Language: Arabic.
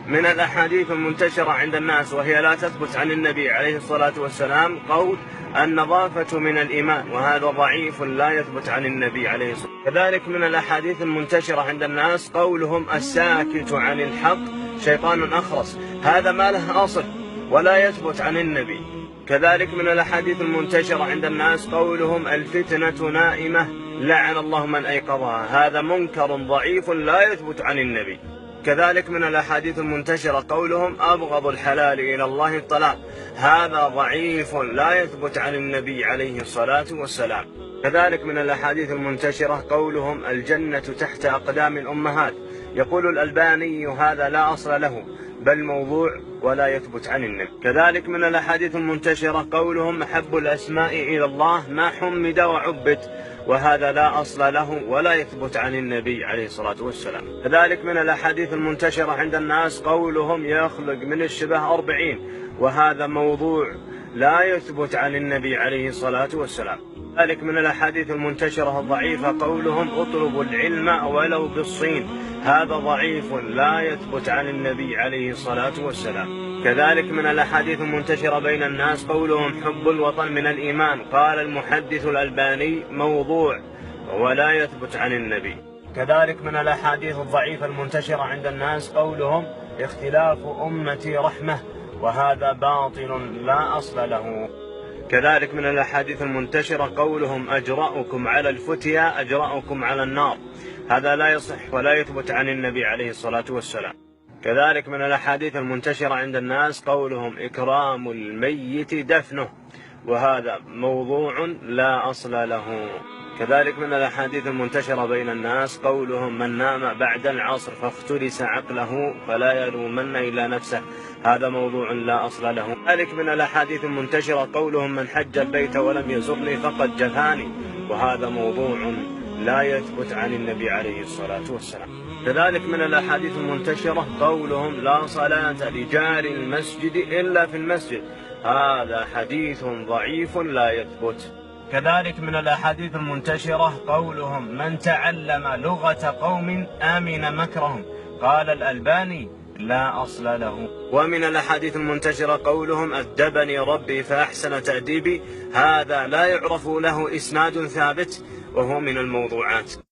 من الأحاديث المنتشرة عند الناس وهي لا تثبت عن النبي عليه الصلاة والسلام قول النظافة من الإيمان، وهذا ضعيف لا يثبت عن النبي عليه الصلاة والسلام. كذلك من الأحاديث المنتشرة عند الناس قولهم الساكت عن الحق شيطان أخرس، هذا ما له أصل ولا يثبت عن النبي. كذلك من الأحاديث المنتشرة عند الناس قولهم الفتنة نائمة لعن الله من أيقظها، هذا منكر ضعيف لا يثبت عن النبي. كذلك من الأحاديث المنتشرة قولهم أبغض الحلال إلى الله الطلاق، هذا ضعيف لا يثبت عن النبي عليه الصلاة والسلام. كذلك من الأحاديث المنتشرة قولهم الجنة تحت أقدام الأمهات، يقول الألباني هذا لا أصل له بل موضوع ولا يثبت عن النبي. كذلك من الأحاديث المنتشرة قولهم أحب الأسماء إلى الله ما حمد وعبد، وهذا لا أصل له ولا يثبت عن النبي عليه الصلاة والسلام. كذلك من الأحاديث المنتشرة عند الناس قولهم يخلق من الشبه 40، وهذا موضوع لا يثبت عن النبي عليه الصلاة والسلام. كذلك من الأحاديث المنتشرة الضعيفة قولهم اطلبوا العلم ولو بالصين، هذا ضعيف لا يثبت عن النبي عليه الصلاة والسلام. كذلك من الأحاديث المنتشرة بين الناس قولهم حب الوطن من الإيمان، قال المحدث الألباني موضوع ولا يثبت عن النبي. كذلك من الأحاديث الضعيفة المنتشرة عند الناس قولهم اختلاف أمتي رحمة، وهذا باطل لا أصل له. كذلك من الأحاديث المنتشرة قولهم أجرأكم على الفتيا أجرأكم على النار، هذا لا يصح ولا يثبت عن النبي عليه الصلاة والسلام. كذلك من الأحاديث المنتشرة عند الناس قولهم إكرام الميت دفنه، وهذا موضوع لا أصل له. كذلك من الأحاديث المنتشرة بين الناس قولهم من نام بعد العصر فاختلس عقله فلا يلومن إلا نفسه، هذا موضوع لا أصل له. كذلك من الأحاديث المنتشرة قولهم من حج البيت ولم يزرني فقد جفاني، وهذا موضوع لا يثبت عن النبي عليه الصلاة والسلام. كذلك من الأحاديث المنتشرة قولهم لا صلاة لجار المسجد إلا في المسجد، هذا حديث ضعيف لا يثبت. كذلك من الأحاديث المنتشرة قولهم من تعلم لغة قوم آمن مكرهم، قال الألباني لا أصل له. ومن الأحاديث المنتشرة قولهم أدبني ربي فأحسن تأديبي، هذا لا يعرف له إسناد ثابت وهو من الموضوعات.